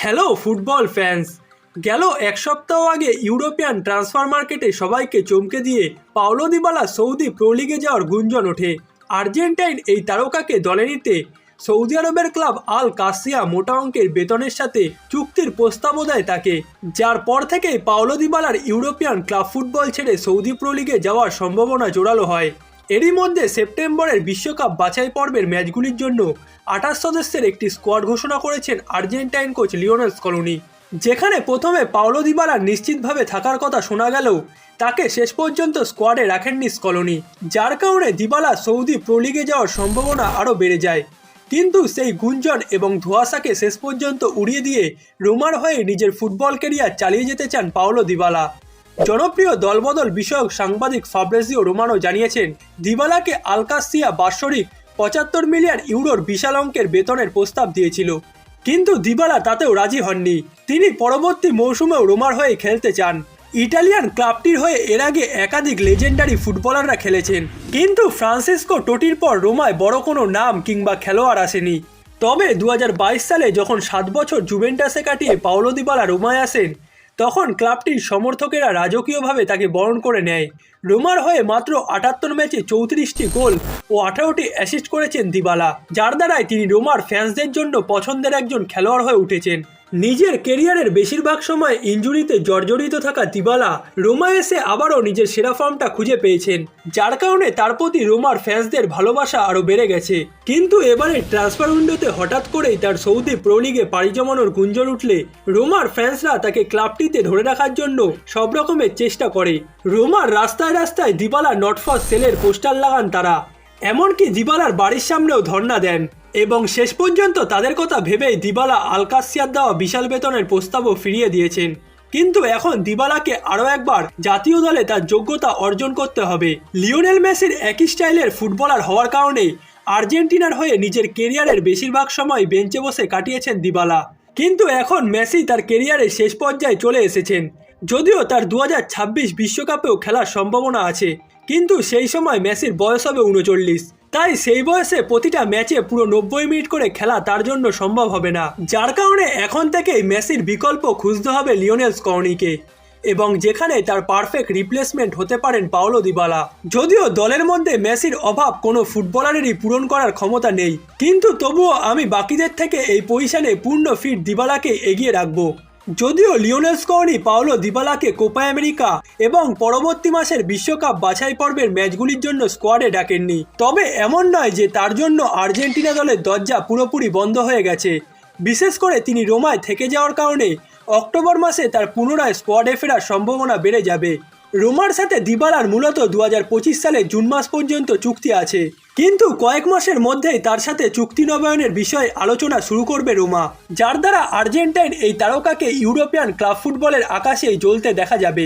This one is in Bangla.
Hello football fans. গেল এক সপ্তাহ আগে ইউরোপিয়ান ট্রান্সফার মার্কেটে সবাইকে চমকে দিয়ে পাওলো দিবালা সৌদি প্রো লিগে যাওয়ার গুঞ্জন ওঠে। আর্জেন্টাইন এই তারকাকে দলে নিতে সৌদি আরবের ক্লাব আল কাসিয়া মোটা অঙ্কের বেতনের সাথে চুক্তির প্রস্তাবও দেয় তাকে, যার পর থেকেই পাওলো দিবালার ইউরোপিয়ান ক্লাব ফুটবল ছেড়ে সৌদি প্রো লিগে যাওয়ার সম্ভাবনা জোরালো হয়। এরই মধ্যে সেপ্টেম্বরের বিশ্বকাপ বাছাই পর্বের ম্যাচগুলির জন্য 28 সদস্যের একটি স্কোয়াড ঘোষণা করেছেন আর্জেন্টাইন কোচ লিওনেল স্কলোনি, যেখানে প্রথমে পাওলো দিবালার নিশ্চিতভাবে থাকার কথা শোনা গেলেও তাকে শেষ পর্যন্ত স্কোয়াডে রাখেননি স্কলোনি, যার কারণে দিবালা সৌদি প্রো লিগে যাওয়ার সম্ভাবনা আরও বেড়ে যায়। কিন্তু সেই গুঞ্জন এবং ধোঁয়াশাকে শেষ পর্যন্ত উড়িয়ে দিয়ে রোমার হয়ে নিজের ফুটবল ক্যারিয়ার চালিয়ে যেতে চান পাওলো দিবালা। জনপ্রিয় দলবদল বিষয়ক সাংবাদিক ফাব্রেজিও রোমানো জানিয়েছেন, দিবালাকে আল কাসিয়া বাৎসরিক 75 মিলিয়ন ইউরোর বিশাল অঙ্কের বেতনের প্রস্তাব দিয়েছিল, কিন্তু দিবালা তাতেও রাজি হননি। তিনি পরবর্তী মৌসুমেও রোমার হয়ে খেলতে চান। ইটালিয়ান ক্লাবটির হয়ে এর আগে একাধিক লেজেন্ডারি ফুটবলাররা খেলেছেন, কিন্তু ফ্রান্সিসকো টোটির পর রোমায় বড় কোনো নাম কিংবা খেলোয়াড় আসেনি। তবে 2022 সালে যখন 7 বছর জুভেন্টাসে কাটিয়ে পাওলো দিবালা রোমায় আসেন, তখন ক্লাবটির সমর্থকেরা রাজকীয়ভাবে তাকে বরণ করে নেয়। রোমার হয়ে মাত্র 78 ম্যাচে 34টি গোল ও 18টি অ্যাসিস্ট করেছেন দিবালা, যার দ্বারাই তিনি রোমার ফ্যান্সদের জন্য পছন্দের একজন খেলোয়াড় হয়ে উঠেছেন। নিজের কেরিয়ারের বেশিরভাগ সময় ইনজুরিতে জর্জরিত থাকা দিবালা রোমায় এসে আবারও নিজের সেরা ফর্মটা খুঁজে পেয়েছেন, যার কারণে তার প্রতি রোমার ফ্যান্সদের ভালোবাসা আরও বেড়ে গেছে। কিন্তু এবারে ট্রান্সফার উইন্ডোতে হঠাৎ করেই তার সৌদি প্রো লিগে পাড়ি জমানোর গুঞ্জন উঠলে রোমার ফ্যান্সরা তাকে ক্লাবটিতে ধরে রাখার জন্য সব রকমের চেষ্টা করে। রোমার রাস্তায় রাস্তায় দিবালা নট ফর সেলের পোস্টার লাগান তারা, এমনকি দিবালার বাড়ির সামনেও ধর্ণা দেন, এবং শেষ পর্যন্ত তাদের কথা ভেবেই দিবালা আল কাসিয়ার দেওয়া বিশাল বেতনের প্রস্তাবও ফিরিয়ে দিয়েছেন। কিন্তু এখন দিবালাকে আরও একবার জাতীয় দলে তার যোগ্যতা অর্জন করতে হবে। লিওনেল মেসির একই স্টাইলের ফুটবলার হওয়ার কারণে আর্জেন্টিনার হয়ে নিজের কেরিয়ারের বেশিরভাগ সময় বেঞ্চে বসে কাটিয়েছেন দিবালা, কিন্তু এখন মেসি তার কেরিয়ারের শেষ পর্যায়ে চলে এসেছেন। যদিও তার 2026 বিশ্বকাপেও খেলার সম্ভাবনা আছে, কিন্তু সেই সময় মেসির বয়স হবে 39, তাই সেই বয়সে প্রতিটা ম্যাচে পুরো 90 মিনিট করে খেলা তার জন্য সম্ভব হবে না, যার কারণে এখন থেকেই মেসির বিকল্প খুঁজতে হবে লিওনেল স্কলোনিকে, এবং যেখানে তার পারফেক্ট রিপ্লেসমেন্ট হতে পারেন পাওলো দিবালা। যদিও দলের মধ্যে মেসির অভাব কোনো ফুটবলারেরই পূরণ করার ক্ষমতা নেই, কিন্তু তবুও আমি বাকিদের থেকে এই পজিশনে পূর্ণ ফিট দিবালাকে এগিয়ে রাখবো। যদিও লিওনেল স্কলোনি পাওলো দিবালাকে কোপা আমেরিকা এবং পরবর্তী মাসের বিশ্বকাপ বাছাই পর্বের ম্যাচগুলির জন্য স্কোয়াডে ডাকেননি, তবে এমন নয় যে তার জন্য আর্জেন্টিনা দলের দরজা পুরোপুরি বন্ধ হয়ে গেছে। বিশেষ করে তিনি রোমায় থেকে যাওয়ার কারণে অক্টোবর মাসে তার পুনরায় স্কোয়াডে ফেরার সম্ভাবনা বেড়ে যাবে। রোমার সাথে দিবালার মূলত 2025 সালে জুন মাস পর্যন্ত চুক্তি আছে, কিন্তু কয়েক মাসের মধ্যেই তার সাথে চুক্তি নবায়নের বিষয়ে আলোচনা শুরু করবে রোমা, যার দ্বারা আর্জেন্টাইন এই তারকাকে ইউরোপিয়ান ক্লাব ফুটবলের আকাশেই জ্বলতে দেখা যাবে।